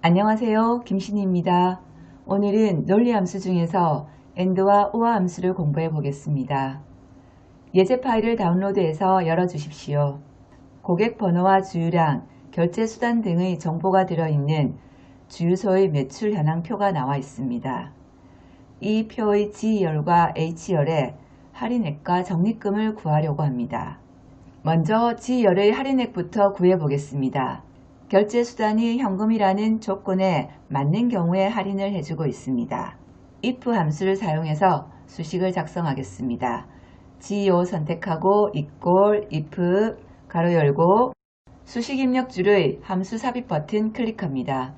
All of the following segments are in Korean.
안녕하세요. 김신희입니다. 오늘은 논리함수 중에서 AND와 OR 함수를 공부해 보겠습니다. 예제 파일을 다운로드해서 열어주십시오. 고객 번호와 주유량, 결제 수단 등의 정보가 들어있는 주유소의 매출 현황표가 나와 있습니다. 이 표의 G열과 H열의 할인액과 적립금을 구하려고 합니다. 먼저 G열의 할인액부터 구해 보겠습니다. 결제 수단이 현금이라는 조건에 맞는 경우에 할인을 해주고 있습니다. if 함수를 사용해서 수식을 작성하겠습니다. G5 선택하고 if 가로 열고 수식 입력줄의 함수 삽입 버튼 클릭합니다.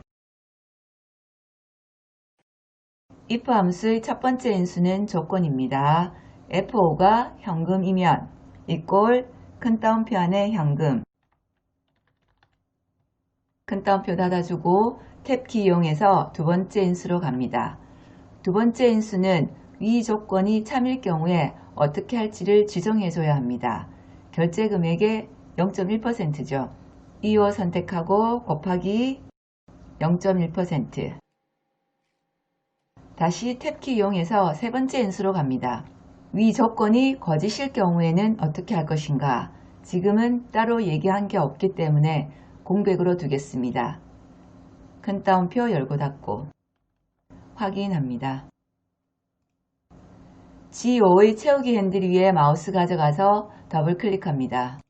if 함수의 첫 번째 인수는 조건입니다. F5가 현금이면 큰 따옴표 안에 현금 큰 따옴표 닫아주고 탭키 이용해서 두 번째 인수로 갑니다. 두 번째 인수는 위 조건이 참일 경우에 어떻게 할지를 지정해줘야 합니다. 결제 금액의 0.1%죠. 2호 선택하고 곱하기 0.1%. 다시 탭키 이용해서 세 번째 인수로 갑니다. 위 조건이 거짓일 경우에는 어떻게 할 것인가? 지금은 따로 얘기한 게 없기 때문에 공백으로 두겠습니다. 큰 따옴표 열고 닫고 확인합니다. G5의 채우기 핸들 위에 마우스 가져가서 더블 클릭합니다.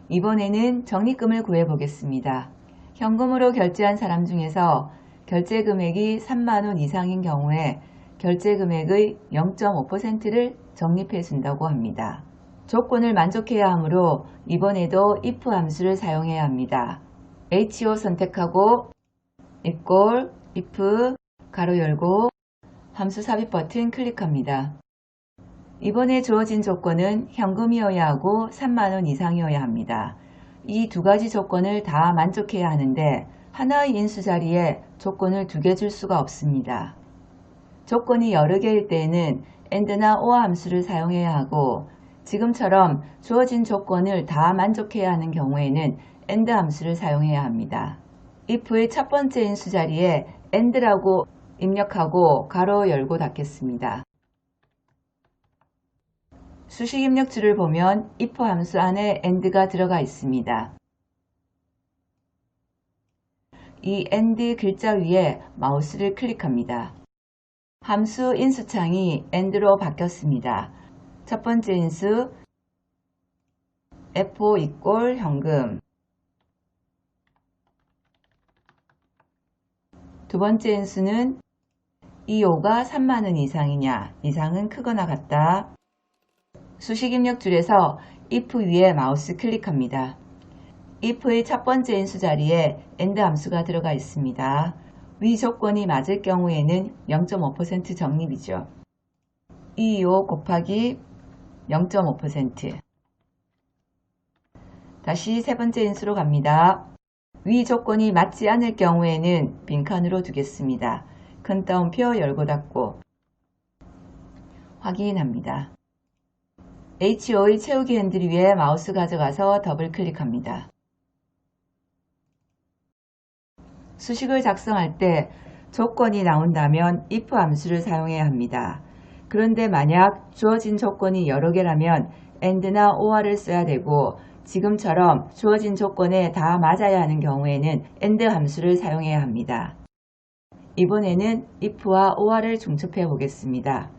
이번에는 적립금을 구해 보겠습니다. 현금으로 결제한 사람 중에서 결제 금액이 3만원 이상인 경우에 결제 금액의 0.5%를 적립해 준다고 합니다. 조건을 만족해야 하므로 이번에도 if 함수를 사용해야 합니다. HO 선택하고 if 가로 열고 함수 삽입 버튼 클릭합니다. 이번에 주어진 조건은 현금이어야 하고 3만원 이상이어야 합니다. 이 두 가지 조건을 다 만족해야 하는데 하나의 인수 자리에 조건을 두 개 줄 수가 없습니다. 조건이 여러 개일 때에는 AND나 OR 함수를 사용해야 하고 지금처럼 주어진 조건을 다 만족해야 하는 경우에는 AND 함수를 사용해야 합니다. if의 첫 번째 인수 자리에 AND라고 입력하고 가로 열고 닫겠습니다. 수식 입력줄을 보면 if 함수 안에 AND가 들어가 있습니다. 이 AND 글자 위에 마우스를 클릭합니다. 함수 인수창이 AND로 바뀌었습니다. 첫 번째 인수 F5 현금, 두 번째 인수는 2호가 3만원 이상이냐, 이상은 크거나 같다. 수식 입력줄에서 if 위에 마우스 클릭합니다. if의 첫 번째 인수 자리에 AND 함수가 들어가 있습니다. 위 조건이 맞을 경우에는 0.5% 적립이죠. 225 곱하기 0.5%. 다시 세 번째 인수로 갑니다. 위 조건이 맞지 않을 경우에는 빈칸으로 두겠습니다. 큰 따옴표 열고 닫고 확인합니다. HO의 채우기 핸들 위에 마우스 가져가서 더블 클릭합니다. 수식을 작성할 때 조건이 나온다면 if 함수를 사용해야 합니다. 그런데 만약 주어진 조건이 여러 개라면 AND나 OR를 써야 되고 지금처럼 주어진 조건에 다 맞아야 하는 경우에는 AND 함수를 사용해야 합니다. 이번에는 if와 OR를 중첩해 보겠습니다.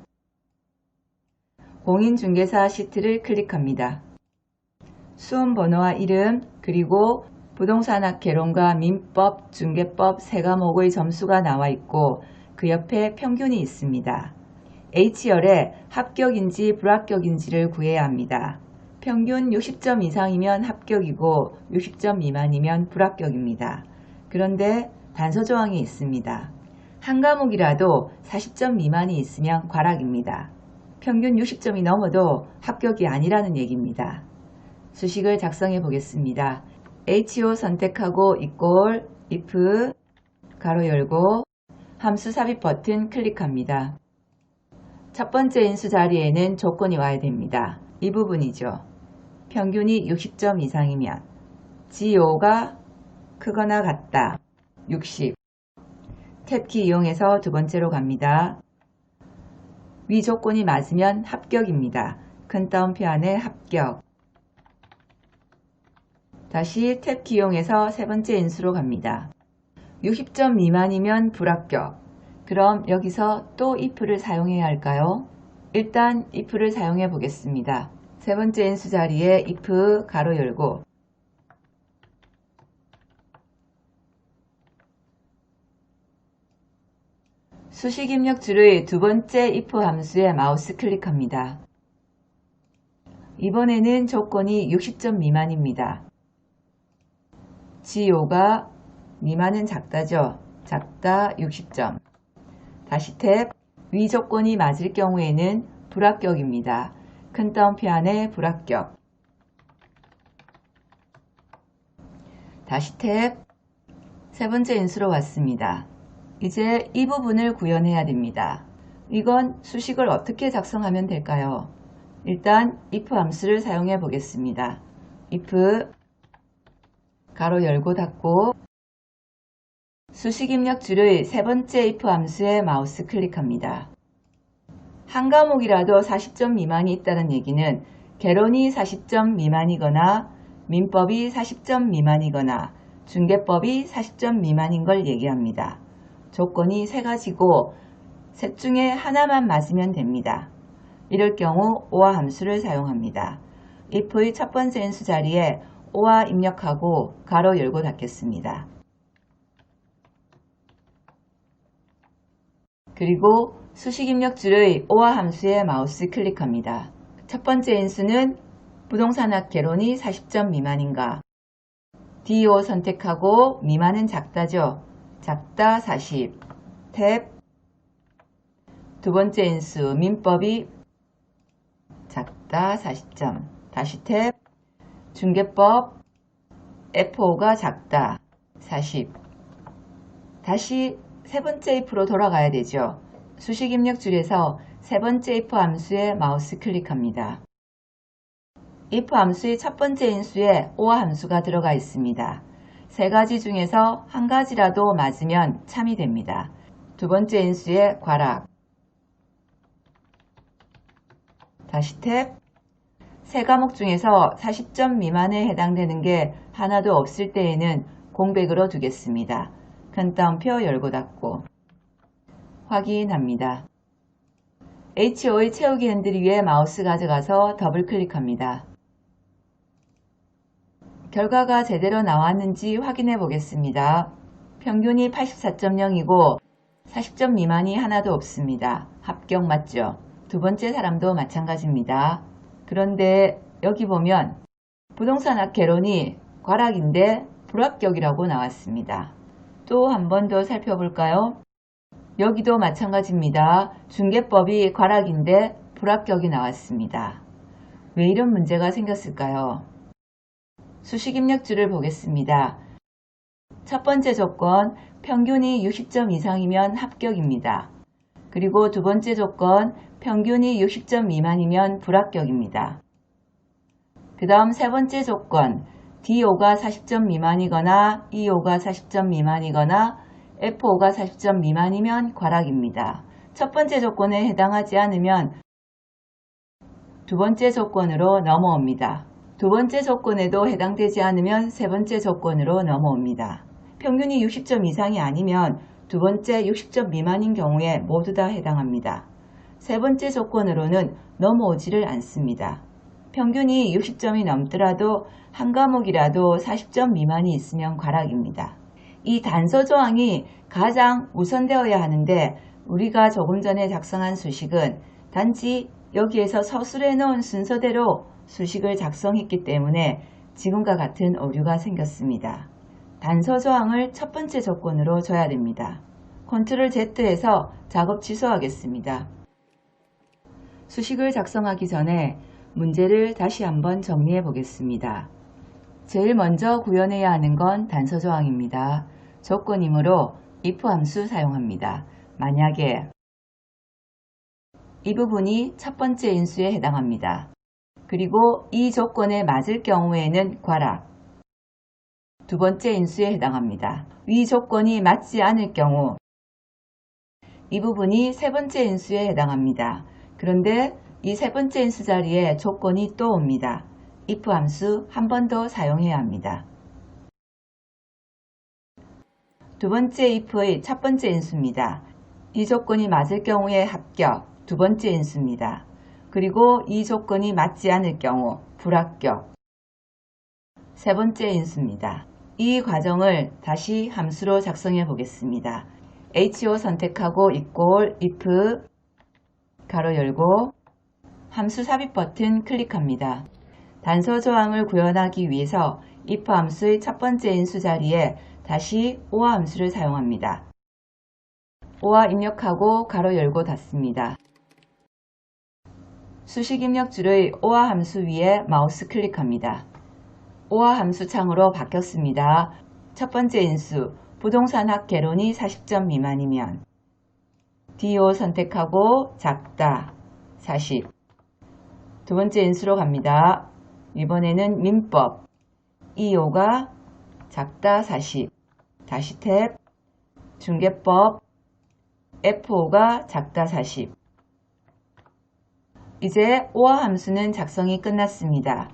공인중개사 시트를 클릭합니다. 수험번호와 이름 그리고 부동산학 개론과 민법, 중개법 세 과목의 점수가 나와 있고 그 옆에 평균이 있습니다. H열에 합격인지 불합격인지를 구해야 합니다. 평균 60점 이상이면 합격이고 60점 미만이면 불합격입니다. 그런데 단서 조항이 있습니다. 한 과목이라도 40점 미만이 있으면 과락입니다. 평균 60점이 넘어도 합격이 아니라는 얘기입니다. 수식을 작성해 보겠습니다. HO 선택하고 if 가로 열고 함수 삽입 버튼 클릭합니다. 첫 번째 인수 자리에는 조건이 와야 됩니다. 이 부분이죠. 평균이 60점 이상이면 G5가 크거나 같다. 60. 탭키 이용해서 두 번째로 갑니다. 위 조건이 맞으면 합격입니다. 큰 따옴표 안에 합격. 다시 탭키 이용해서 세 번째 인수로 갑니다. 60점 미만이면 불합격. 그럼 여기서 또 if를 사용해야 할까요? 일단 if를 사용해 보겠습니다. 세 번째 인수 자리에 if 가로 열고 수식 입력 줄의 두 번째 if 함수에 마우스 클릭합니다. 이번에는 조건이 60점 미만입니다. GO가 미만은 작다죠. 작다 60점. 다시 탭. 위 조건이 맞을 경우에는 불합격입니다. 큰 따옴표 안에 불합격. 다시 탭. 세 번째 인수로 왔습니다. 이제 이 부분을 구현해야 됩니다. 이건 수식을 어떻게 작성하면 될까요? 일단 if 함수를 사용해 보겠습니다. if 가로 열고 닫고 수식 입력 줄의 세 번째 if 함수에 마우스 클릭합니다. 한 과목이라도 40점 미만이 있다는 얘기는 개론이 40점 미만이거나 민법이 40점 미만이거나 중개법이 40점 미만인 걸 얘기합니다. 조건이 세 가지고 셋 중에 하나만 맞으면 됩니다. 이럴 경우 OR 함수를 사용합니다. if의 첫 번째 인수 자리에 OR 입력하고 가로 열고 닫겠습니다. 그리고 수식 입력 줄의 OR 함수에 마우스 클릭합니다. 첫 번째 인수는 부동산 학개론이 40점 미만인가? DO 선택하고 미만은 작다죠. 작다 40. 탭. 두 번째 인수 민법이 작다 40점. 다시 탭. 중개법 F5가 작다 40. 다시 세 번째 if로 돌아가야 되죠. 수식 입력 줄에서 세 번째 if 함수에 마우스 클릭합니다. if 함수의 첫 번째 인수에 OR 함수가 들어가 있습니다. 세 가지 중에서 한 가지라도 맞으면 참이 됩니다. 두 번째 인수에 괄악. 다시 탭. 세 과목 중에서 40점 미만에 해당되는 게 하나도 없을 때에는 공백으로 두겠습니다. 큰 따옴표 열고 닫고 확인합니다. HO의 채우기 핸들 위에 마우스 가져가서 더블 클릭합니다. 결과가 제대로 나왔는지 확인해 보겠습니다. 평균이 84.0이고 40점 미만이 하나도 없습니다. 합격 맞죠? 두 번째 사람도 마찬가지입니다. 그런데 여기 보면 부동산 학 개론이 괄악인데 불합격이라고 나왔습니다. 또 한 번 더 살펴볼까요? 여기도 마찬가지입니다. 중개법이 괄악인데 불합격이 나왔습니다. 왜 이런 문제가 생겼을까요? 수식 입력줄을 보겠습니다. 첫 번째 조건, 평균이 60점 이상이면 합격입니다. 그리고 두 번째 조건, 평균이 60점 미만이면 불합격입니다. 그 다음 세 번째 조건, DO가 40점 미만이거나 EO가 40점 미만이거나 F5가 40점 미만이면 괄악입니다. 첫 번째 조건에 해당하지 않으면 두 번째 조건으로 넘어옵니다. 두 번째 조건에도 해당되지 않으면 세 번째 조건으로 넘어옵니다. 평균이 60점 이상이 아니면 두 번째 60점 미만인 경우에 모두 다 해당합니다. 세 번째 조건으로는 넘어오지를 않습니다. 평균이 60점이 넘더라도 한 과목이라도 40점 미만이 있으면 괄악입니다. 이 단서 조항이 가장 우선되어야 하는데 우리가 조금 전에 작성한 수식은 단지 여기에서 서술해 놓은 순서대로 수식을 작성했기 때문에 지금과 같은 오류가 생겼습니다. 단서 조항을 첫 번째 조건으로 줘야 됩니다. Ctrl Z해서 작업 취소하겠습니다. 수식을 작성하기 전에 문제를 다시 한번 정리해 보겠습니다. 제일 먼저 구현해야 하는 건 단서 조항입니다. 조건이므로 if 함수 사용합니다. 만약에 이 부분이 첫 번째 인수에 해당합니다. 그리고 이 조건에 맞을 경우에는 괄악. 두 번째 인수에 해당합니다. 위 조건이 맞지 않을 경우 이 부분이 세 번째 인수에 해당합니다. 그런데 이 세 번째 인수 자리에 조건이 또 옵니다. if 함수 한 번 더 사용해야 합니다. 두 번째 if의 첫 번째 인수입니다. 이 조건이 맞을 경우에 합격, 두 번째 인수입니다. 그리고 이 조건이 맞지 않을 경우 불합격, 세 번째 인수입니다. 이 과정을 다시 함수로 작성해 보겠습니다. HO 선택하고 if 가로 열고 함수 삽입 버튼 클릭합니다. 단서 조항을 구현하기 위해서 if 함수의 첫 번째 인수 자리에 다시 OR 함수를 사용합니다. OR 입력하고 가로 열고 닫습니다. 수식 입력줄의 OR 함수 위에 마우스 클릭합니다. OR 함수 창으로 바뀌었습니다. 첫 번째 인수 부동산 합 개론이 40점 미만이면 DO 선택하고 작다 40. 두 번째 인수로 갑니다. 이번에는 민법 EO가 작다 40. 다시 탭 중개법 FO가 작다 40. 이제 OR 함수는 작성이 끝났습니다.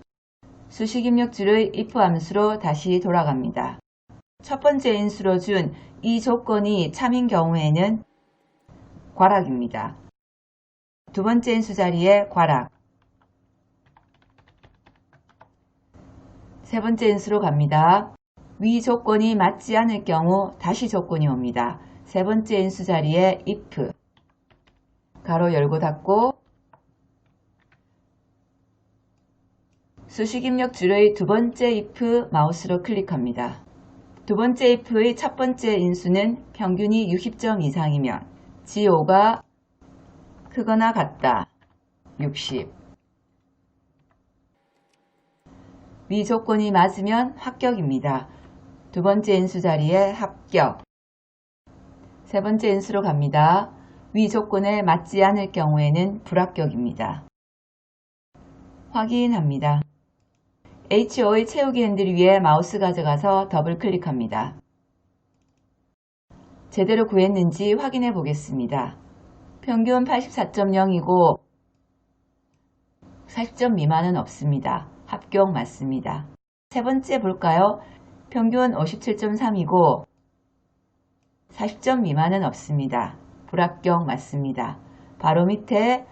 수식 입력줄의 if 함수로 다시 돌아갑니다. 첫 번째 인수로 준 이 조건이 참인 경우에는 괄약입니다. 두 번째 인수 자리에 괄약, 세 번째 인수로 갑니다. 위 조건이 맞지 않을 경우 다시 조건이 옵니다. 세 번째 인수 자리에 if 가로 열고 닫고 수식 입력줄의 두 번째 if 마우스로 클릭합니다. 두 번째 if의 첫 번째 인수는 평균이 60점 이상이면 GO가 크거나 같다 60. 위 조건이 맞으면 합격입니다. 두 번째 인수 자리에 합격. 세 번째 인수로 갑니다. 위 조건에 맞지 않을 경우에는 불합격입니다. 확인합니다. HO의 채우기 핸들 위에 마우스 가져가서 더블 클릭합니다. 제대로 구했는지 확인해 보겠습니다. 평균 84.0이고 40점 미만은 없습니다. 합격 맞습니다. 세 번째 볼까요? 평균 57.3이고 40점 미만은 없습니다. 불합격 맞습니다. 바로 밑에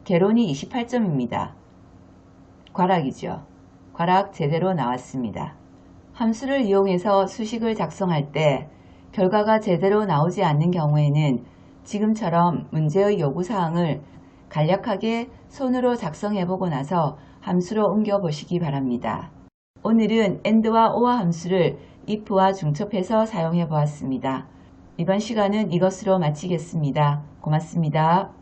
개론이 28점입니다. 괄약이죠. 괄약 제대로 나왔습니다. 함수를 이용해서 수식을 작성할 때 결과가 제대로 나오지 않는 경우에는 지금처럼 문제의 요구사항을 간략하게 손으로 작성해보고 나서 함수로 옮겨보시기 바랍니다. 오늘은 AND와 OR 함수를 IF와 중첩해서 사용해 보았습니다. 이번 시간은 이것으로 마치겠습니다. 고맙습니다.